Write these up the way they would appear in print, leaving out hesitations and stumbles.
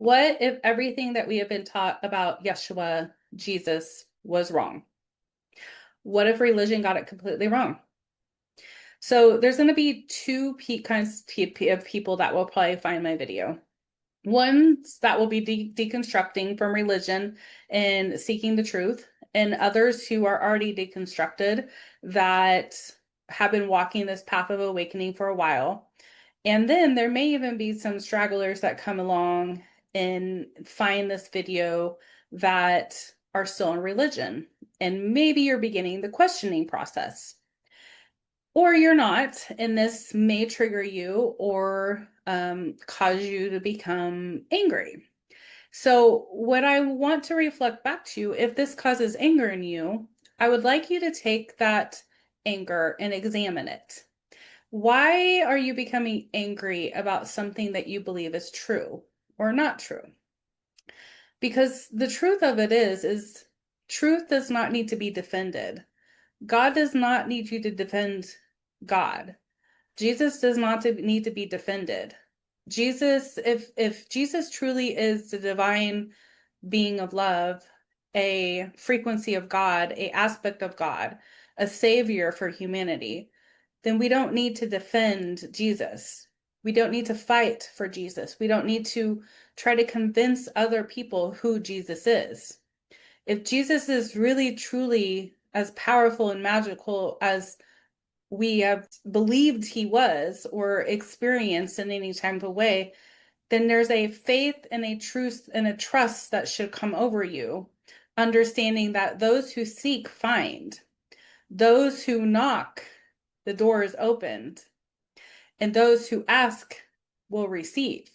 What if everything that we have been taught about Yeshua, Jesus, was wrong? What if religion got it completely wrong? So there's going to be two kinds of people that will probably find my video. Ones that will be deconstructing from religion and seeking the truth, and others who are already deconstructed that have been walking this path of awakening for a while. And then there may even be some stragglers that come along and find this video that are still in religion. And maybe you're beginning the questioning process. Or you're not, and this may trigger you or cause you to become angry. So, what I want to reflect back to you, if this causes anger in you, I would like you to take that anger and examine it. Why are you becoming angry about something that you believe is true or not true? Because the truth of it is truth does not need to be defended. God does not need you to defend God. Jesus does not need to be defended. Jesus, if Jesus truly is the divine being of love, a frequency of God, a aspect of God, a savior for humanity, then we don't need to defend Jesus. We don't need to fight for Jesus. We don't need to try to convince other people who Jesus is. If Jesus is really truly as powerful and magical as we have believed he was or experienced in any type of way, then there's a faith and a truth and a trust that should come over you, understanding that those who seek find, those who knock, the door is opened, and those who ask will receive.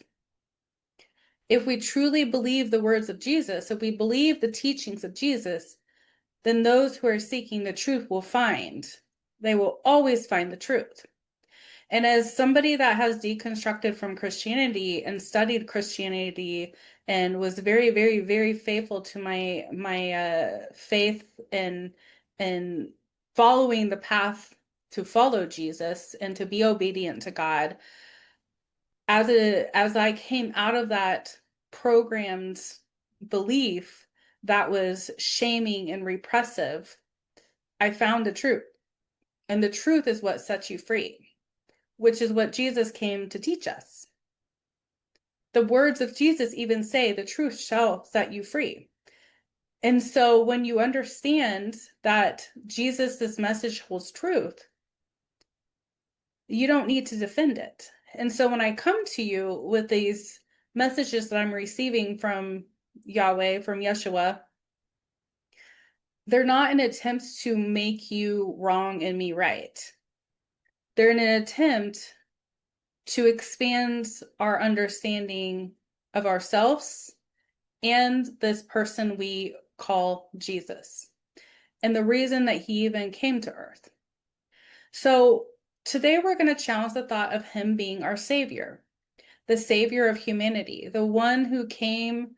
If we truly believe the words of Jesus, if we believe the teachings of Jesus, then those who are seeking the truth will find. They will always find the truth. And as somebody that has deconstructed from Christianity and studied Christianity and was very, very, very faithful to my faith and following the path to follow Jesus and to be obedient to God, as I came out of that programmed belief that was shaming and repressive, I found the truth. And the truth is what sets you free, which is what Jesus came to teach us. The words of Jesus even say, the truth shall set you free. And so when you understand that Jesus' message holds truth, you don't need to defend it. And so when I come to you with these messages that I'm receiving from Yahweh, from Yeshua, they're not an attempt to make you wrong and me right. They're an attempt to expand our understanding of ourselves and this person we call Jesus, and the reason that he even came to earth. So today we're going to challenge the thought of him being our savior, the savior of humanity, the one who came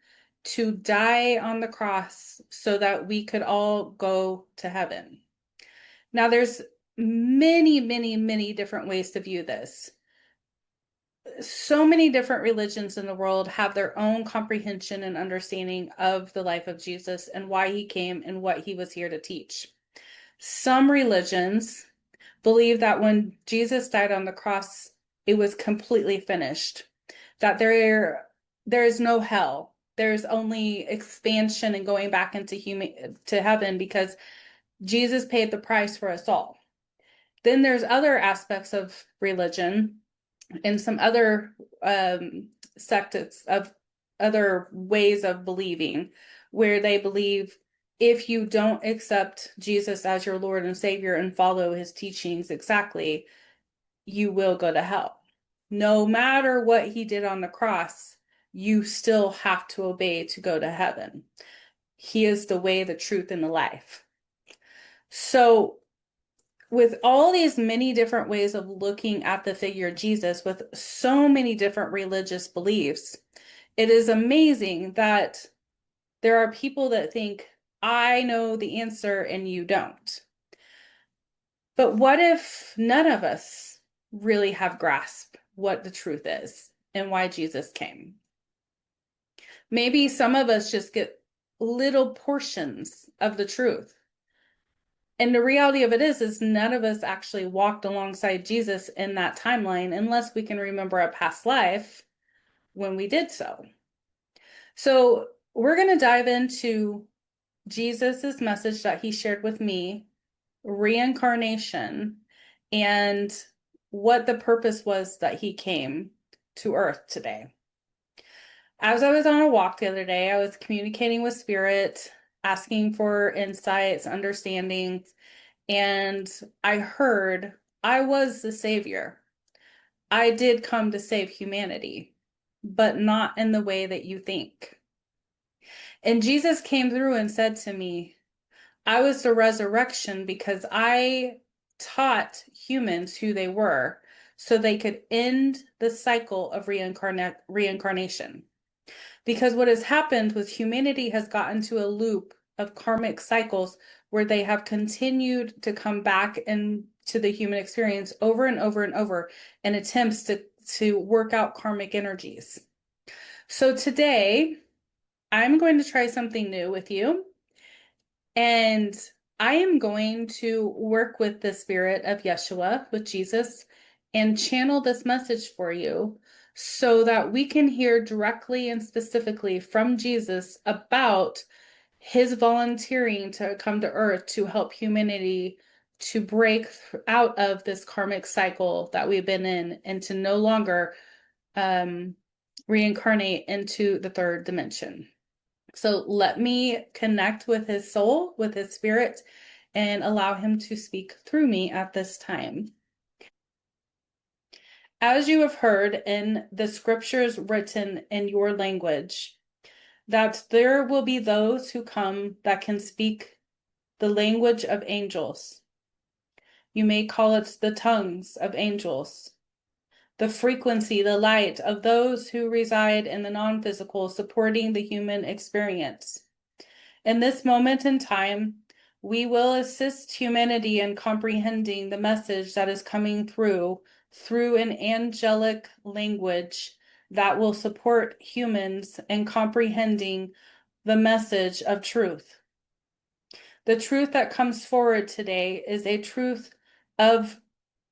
to die on the cross so that we could all go to heaven. Now, there's many, many, many different ways to view this. So many different religions in the world have their own comprehension and understanding of the life of Jesus and why he came and what he was here to teach. Some religions believe that when Jesus died on the cross, it was completely finished, that there is no hell. There's only expansion and going back into to heaven because Jesus paid the price for us all. Then there's other aspects of religion and some other sects of other ways of believing where they believe if you don't accept Jesus as your Lord and Savior and follow his teachings exactly, you will go to hell. No matter what he did on the cross, you still have to obey to go to heaven. He is the way, the truth, and the life. So with all these many different ways of looking at the figure Jesus, with so many different religious beliefs, it is amazing that there are people that think, I know the answer and you don't. But what if none of us really have grasped what the truth is and why Jesus came? Maybe some of us just get little portions of the truth. And the reality of it is none of us actually walked alongside Jesus in that timeline unless we can remember a past life when we did so. So we're going to dive into Jesus's message that he shared with me, reincarnation, and what the purpose was that he came to earth today. As I was on a walk the other day, I was communicating with spirit, asking for insights, understanding, and I heard I was the savior. I did come to save humanity, but not in the way that you think. And Jesus came through and said to me, I was the resurrection because I taught humans who they were so they could end the cycle of reincarnation. Because what has happened was humanity has gotten to a loop of karmic cycles where they have continued to come back into the human experience over and over and over in attempts to work out karmic energies. So today, I'm going to try something new with you. And I am going to work with the spirit of Yeshua, with Jesus, and channel this message for you so that we can hear directly and specifically from Jesus about his volunteering to come to earth to help humanity to break out of this karmic cycle that we've been in and to no longer reincarnate into the third dimension. So let me connect with his soul, with his spirit, and allow him to speak through me at this time. As you have heard in the scriptures written in your language, that there will be those who come that can speak the language of angels. You may call it the tongues of angels, the frequency, the light of those who reside in the non-physical, supporting the human experience. In this moment in time, we will assist humanity in comprehending the message that is coming through an angelic language that will support humans in comprehending the message of truth. The truth that comes forward today is a truth of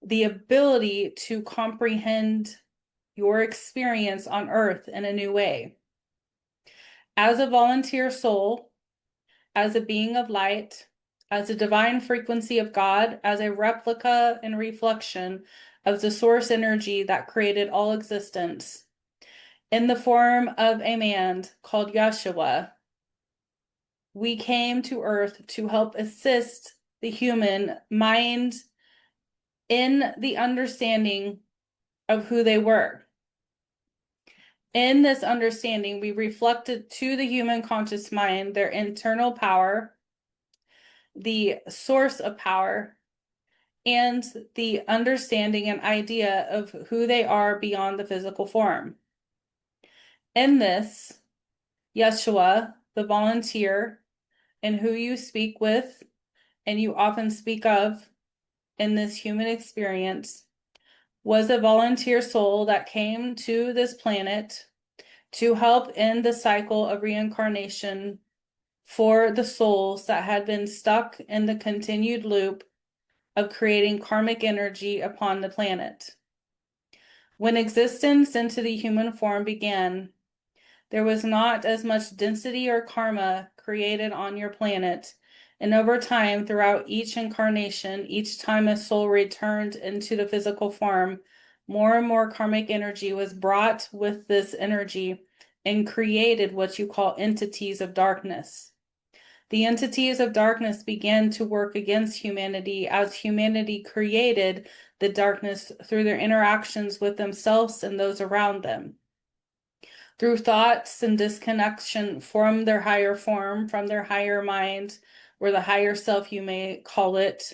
the ability to comprehend your experience on earth in a new way. As a volunteer soul, as a being of light, as a divine frequency of God, as a replica and reflection of the source energy that created all existence, in the form of a man called Yeshua, we came to earth to help assist the human mind in the understanding of who they were. In this understanding, we reflected to the human conscious mind their internal power, the source of power, and the understanding and idea of who they are beyond the physical form. In this, Yeshua, the volunteer, and who you speak with and you often speak of in this human experience, was a volunteer soul that came to this planet to help end the cycle of reincarnation for the souls that had been stuck in the continued loop of creating karmic energy upon the planet. When existence into the human form began, there was not as much density or karma created on your planet. And over time, throughout each incarnation, each time a soul returned into the physical form, more and more karmic energy was brought with this energy and created what you call entities of darkness. The entities of darkness began to work against humanity as humanity created the darkness through their interactions with themselves and those around them. Through thoughts and disconnection from their higher form, from their higher mind, or the higher self, you may call it,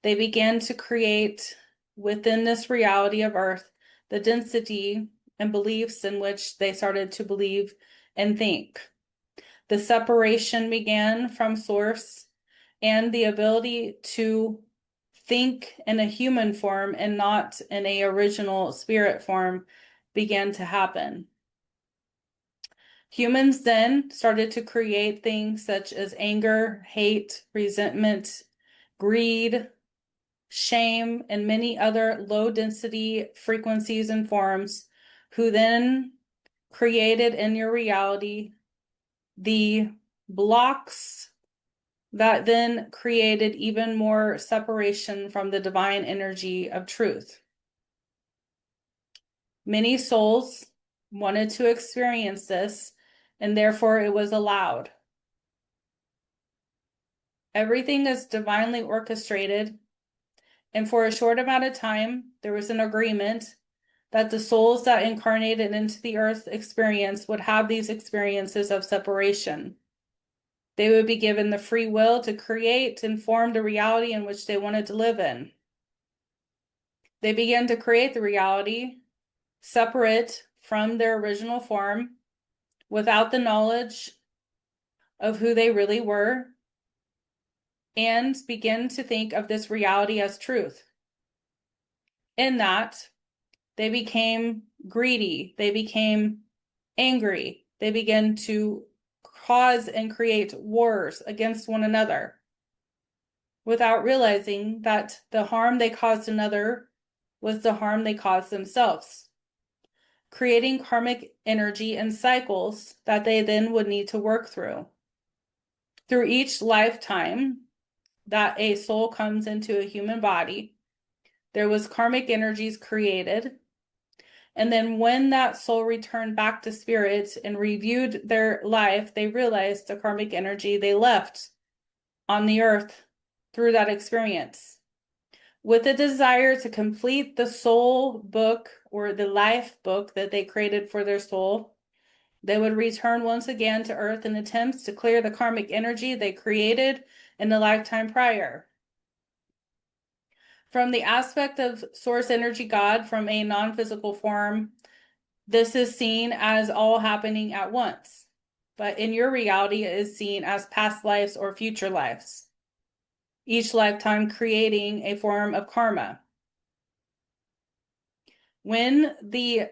they began to create within this reality of earth the density and beliefs in which they started to believe and think. The separation began from source, and the ability to think in a human form and not in a original spirit form began to happen. Humans then started to create things such as anger, hate, resentment, greed, shame, and many other low-density frequencies and forms, who then created in your reality the blocks that then created even more separation from the divine energy of truth. Many souls wanted to experience this, and therefore it was allowed. Everything is divinely orchestrated, and for a short amount of time, there was an agreement that the souls that incarnated into the earth experience would have these experiences of separation. They would be given the free will to create and form the reality in which they wanted to live in. They began to create the reality separate from their original form, without the knowledge of who they really were, and begin to think of this reality as truth. In that, they became greedy, they became angry, they began to cause and create wars against one another, without realizing that the harm they caused another was the harm they caused themselves, creating karmic energy and cycles that they then would need to work through. Through each lifetime that a soul comes into a human body, there was karmic energies created. And then when that soul returned back to spirit and reviewed their life, they realized the karmic energy they left on the earth through that experience. With a desire to complete the soul book or the life book that they created for their soul, they would return once again to earth in attempts to clear the karmic energy they created in the lifetime prior. From the aspect of source energy God from a non-physical form, this is seen as all happening at once. But in your reality, it is seen as past lives or future lives, each lifetime creating a form of karma. When the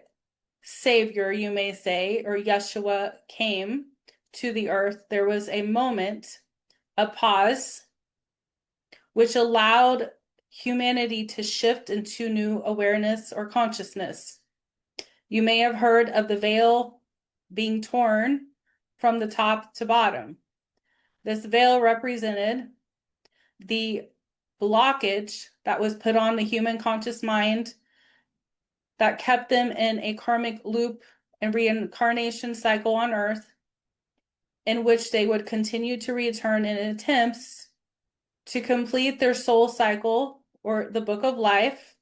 Savior, you may say, or Yeshua came to the earth, there was a moment, a pause, which allowed humanity to shift into new awareness or consciousness. You may have heard of the veil being torn from the top to bottom. This veil represented the blockage that was put on the human conscious mind that kept them in a karmic loop and reincarnation cycle on earth, in which they would continue to return in attempts to complete their soul cycle or the book of life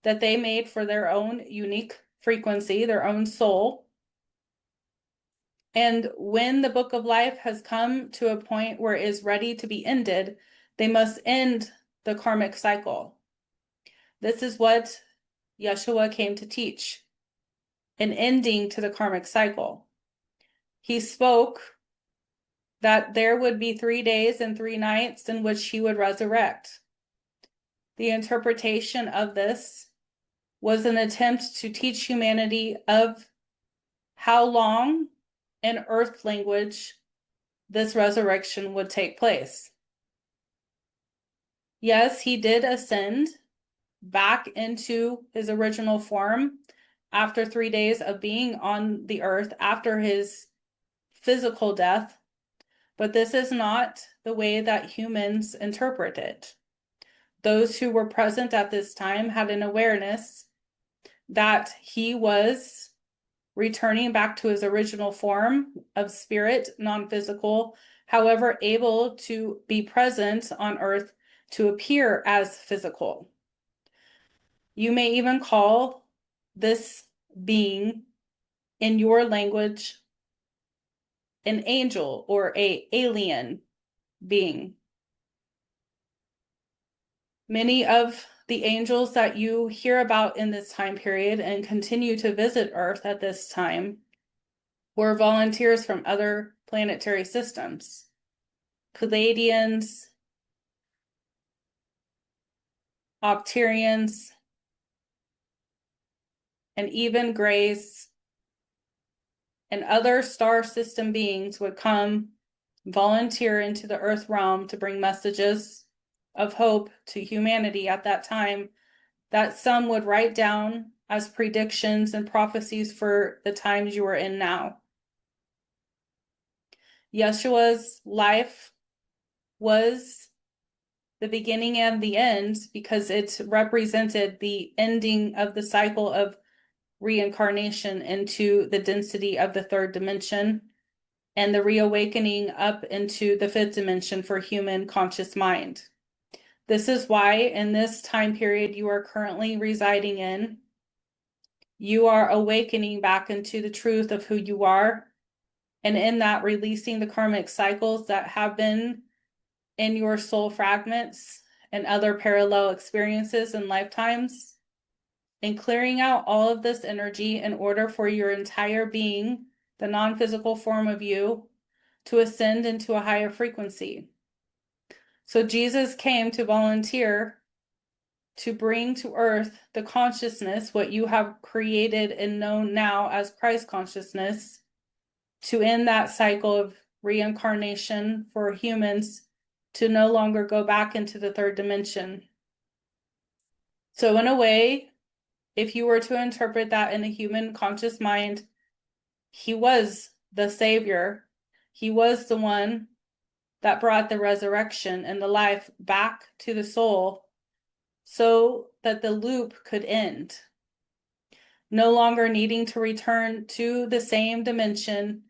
that they made for their own unique frequency, their own soul. And when the book of life has come to a point where it is ready to be ended, they must end the karmic cycle. This is what Yeshua came to teach, an ending to the karmic cycle. He spoke that there would be 3 days and 3 nights in which he would resurrect. The interpretation of this was an attempt to teach humanity of how long in earth language this resurrection would take place. Yes, he did ascend back into his original form after 3 days of being on the earth after his physical death, but this is not the way that humans interpret it. Those who were present at this time had an awareness that he was returning back to his original form of spirit, non-physical, however, able to be present on earth to appear as physical. You may even call this being, in your language, an angel or an alien being. Many of the angels that you hear about in this time period and continue to visit Earth at this time were volunteers from other planetary systems. Pleiadians, Octarians, and even Greys and other star system beings would come volunteer into the earth realm to bring messages of hope to humanity at that time that some would write down as predictions and prophecies for the times you are in now. Yeshua's life was the beginning and the end because it represented the ending of the cycle of reincarnation into the density of the third dimension and the reawakening up into the fifth dimension for human conscious mind. This is why in this time period you are currently residing in, you are awakening back into the truth of who you are, and in that releasing the karmic cycles that have been in your soul fragments and other parallel experiences and lifetimes, and clearing out all of this energy in order for your entire being, the non-physical form of you, to ascend into a higher frequency. So Jesus came to volunteer to bring to earth the consciousness, what you have created and known now as Christ consciousness, to end that cycle of reincarnation for humans to no longer go back into the third dimension. So in a way, if you were to interpret that in a human conscious mind, he was the savior. He was the one that brought the resurrection and the life back to the soul so that the loop could end. No longer needing to return to the same dimension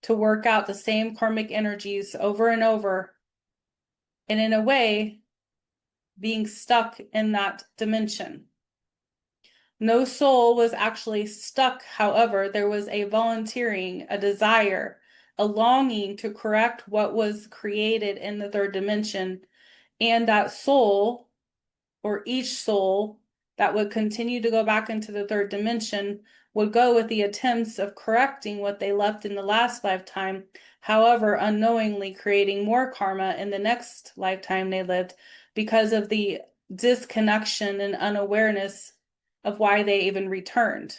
to work out the same karmic energies over and over, and in a way, being stuck in that dimension. No soul was actually stuck, however, there was a volunteering, a desire, a longing to correct what was created in the third dimension, and that soul, or each soul that would continue to go back into the third dimension, would go with the attempts of correcting what they left in the last lifetime, however, unknowingly creating more karma in the next lifetime they lived because of the disconnection and unawareness of why they even returned.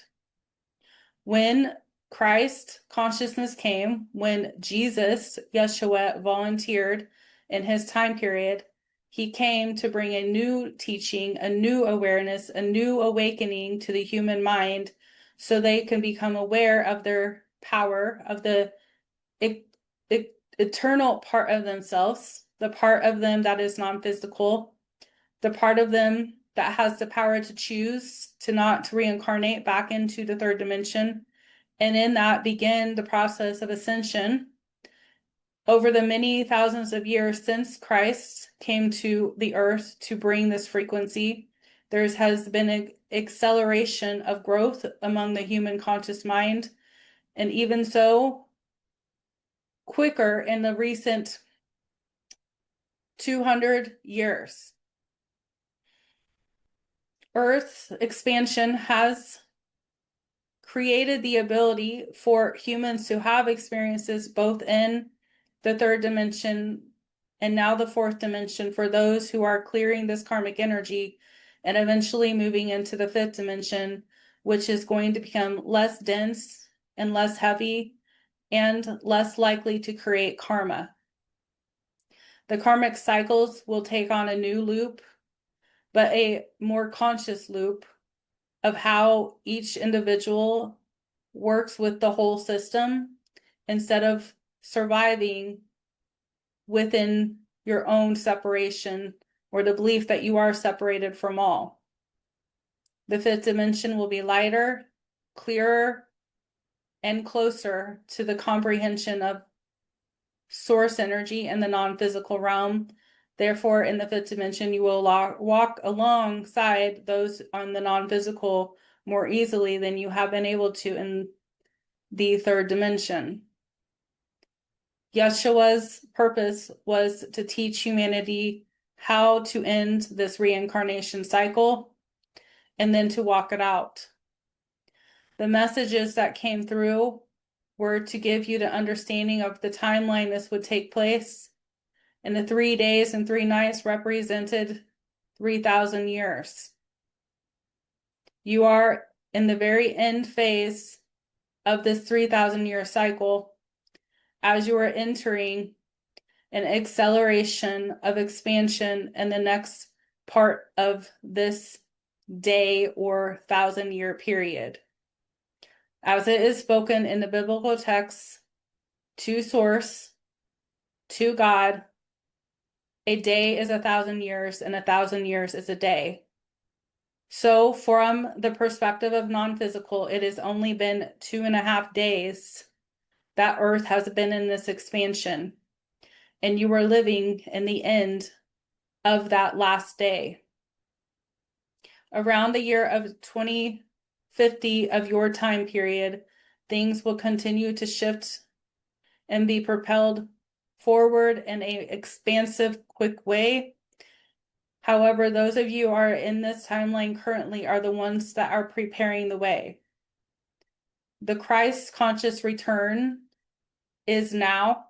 When Christ consciousness came, when Jesus, Yeshua, volunteered in his time period, he came to bring a new teaching, a new awareness, a new awakening to the human mind so they can become aware of their power, of the eternal part of themselves, the part of them that is non-physical, the part of them that has the power to choose to not reincarnate back into the third dimension, and in that begin the process of ascension. Over the many thousands of years since Christ came to the earth to bring this frequency, there has been an acceleration of growth among the human conscious mind, and even so, quicker in the recent 200 years. Earth's expansion has created the ability for humans to have experiences both in the third dimension and now the fourth dimension for those who are clearing this karmic energy and eventually moving into the fifth dimension, which is going to become less dense and less heavy and less likely to create karma. The karmic cycles will take on a new loop, but a more conscious loop of how each individual works with the whole system instead of surviving within your own separation or the belief that you are separated from all. The fifth dimension will be lighter, clearer, and closer to the comprehension of source energy in the non-physical realm. Therefore, in the fifth dimension, you will walk alongside those on the non-physical more easily than you have been able to in the third dimension. Yeshua's purpose was to teach humanity how to end this reincarnation cycle and then to walk it out. The messages that came through were to give you the understanding of the timeline this would take place, and the 3 days and 3 nights represented 3,000 years. You are in the very end phase of this 3,000-year cycle, as you are entering an acceleration of expansion in the next part of this day or 1,000-year period. As it is spoken in the biblical texts, to source, to God, a day is 1,000 years, and 1,000 years is a day. So from the perspective of non-physical, it has only been 2.5 days that Earth has been in this expansion, and you are living in the end of that last day. Around the year of 2050 of your time period, things will continue to shift and be propelled forward in an expansive, quick way. However, those of you who are in this timeline currently are the ones that are preparing the way. The Christ conscious return is now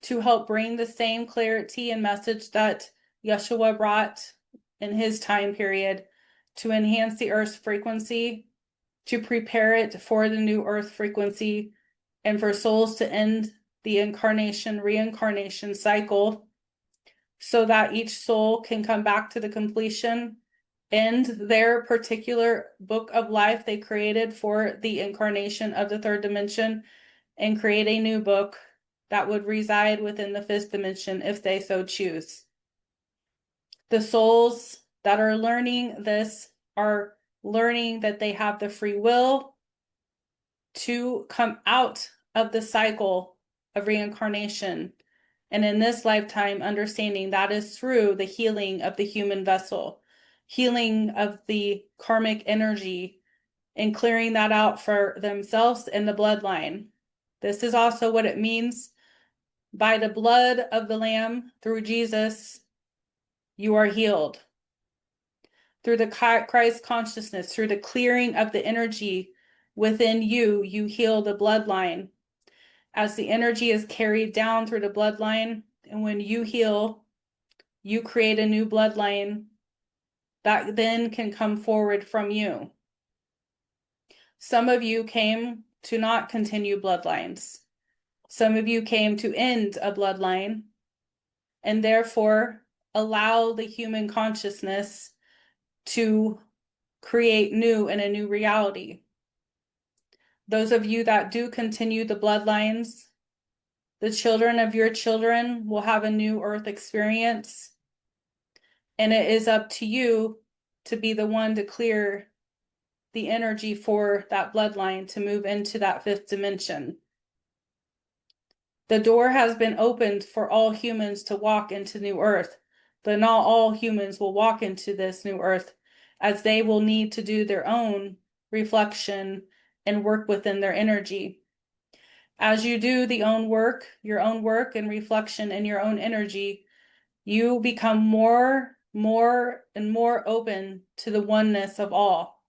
to help bring the same clarity and message that Yeshua brought in his time period, to enhance the Earth's frequency, to prepare it for the new Earth frequency, and for souls to end the incarnation, reincarnation cycle, so that each soul can come back to the completion, end their particular book of life they created for the incarnation of the third dimension, and create a new book that would reside within the fifth dimension if they so choose. The souls that are learning this are learning that they have the free will to come out of the cycle of reincarnation, and in this lifetime understanding that is through the healing of the human vessel, healing of the karmic energy, and clearing that out for themselves and the bloodline. This is also what it means by the blood of the Lamb through Jesus, you are healed. Through the Christ consciousness, through the clearing of the energy within you, you heal the bloodline. As the energy is carried down through the bloodline, and when you heal, you create a new bloodline that then can come forward from you. Some of you came to not continue bloodlines. Some of you came to end a bloodline, and therefore allow the human consciousness to create new in a new reality. Those of you that do continue the bloodlines, the children of your children will have a new earth experience, and it is up to you to be the one to clear the energy for that bloodline to move into that fifth dimension. The door has been opened for all humans to walk into new earth, but not all humans will walk into this new earth, as they will need to do their own reflection and work within their energy. As you do your own work and reflection in your own energy, you become more and more open to the oneness of all.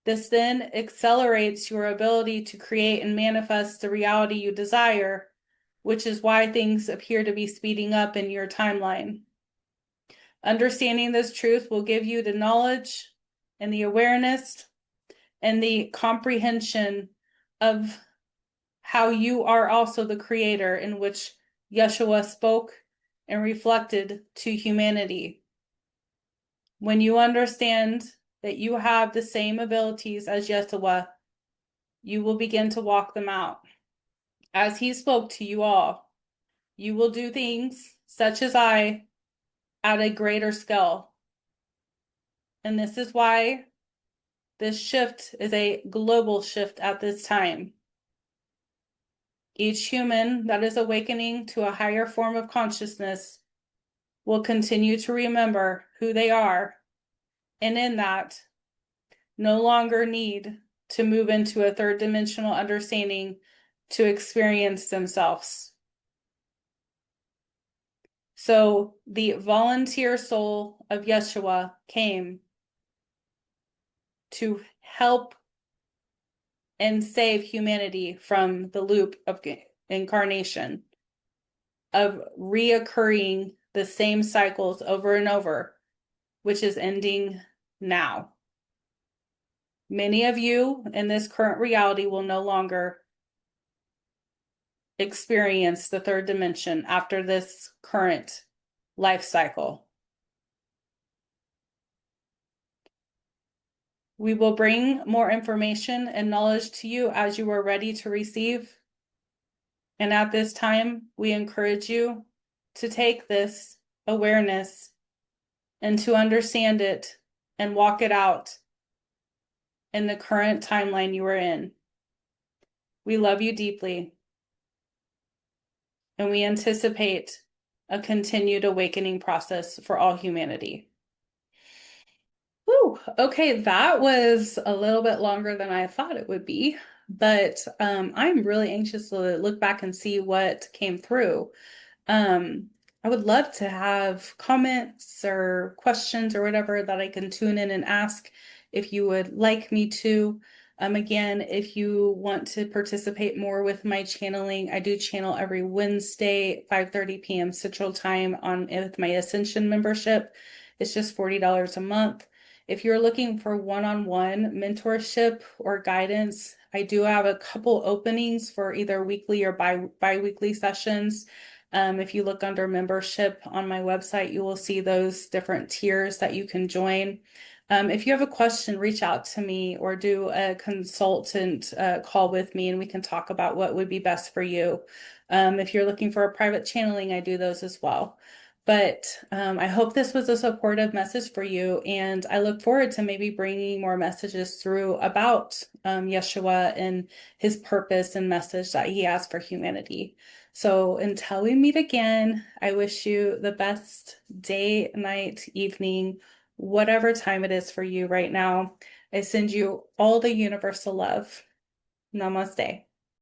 This then accelerates your ability to create and manifest the reality you desire, which is why things appear to be speeding up in your timeline. Understanding this truth will give you the knowledge and the awareness and the comprehension of how you are also the creator, in which Yeshua spoke and reflected to humanity. When you understand that you have the same abilities as Yeshua, you will begin to walk them out. As he spoke to you all, you will do things such as I at a greater scale. And this is why this shift is a global shift at this time. Each human that is awakening to a higher form of consciousness will continue to remember who they are, and in that, no longer need to move into a third dimensional understanding to experience themselves. So the volunteer soul of Yeshua came to help and save humanity from the loop of incarnation, of reoccurring the same cycles over and over, which is ending now. Many of you in this current reality will no longer experience the third dimension after this current life cycle. We will bring more information and knowledge to you as you are ready to receive. And at this time, we encourage you to take this awareness and to understand it and walk it out in the current timeline you are in. We love you deeply, and we anticipate a continued awakening process for all humanity. Whew, okay, that was a little bit longer than I thought it would be, but I'm really anxious to look back and see what came through. I would love to have comments or questions or whatever that I can tune in and ask if you would like me to. Again, if you want to participate more with my channeling, I do channel every Wednesday, 5:30 p.m. Central Time with my Ascension membership. It's just $40 a month. If you're looking for one-on-one mentorship or guidance, I do have a couple openings for either weekly or bi-weekly sessions. If you look under membership on my website, you will see those different tiers that you can join. If you have a question, reach out to me or do a consultant call with me and we can talk about what would be best for you. If you're looking for a private channeling, I do those as well. But I hope this was a supportive message for you, and I look forward to maybe bringing more messages through about Yeshua and his purpose and message that he has for humanity. So until we meet again, I wish you the best day, night, evening, whatever time it is for you right now. I send you all the universal love. Namaste.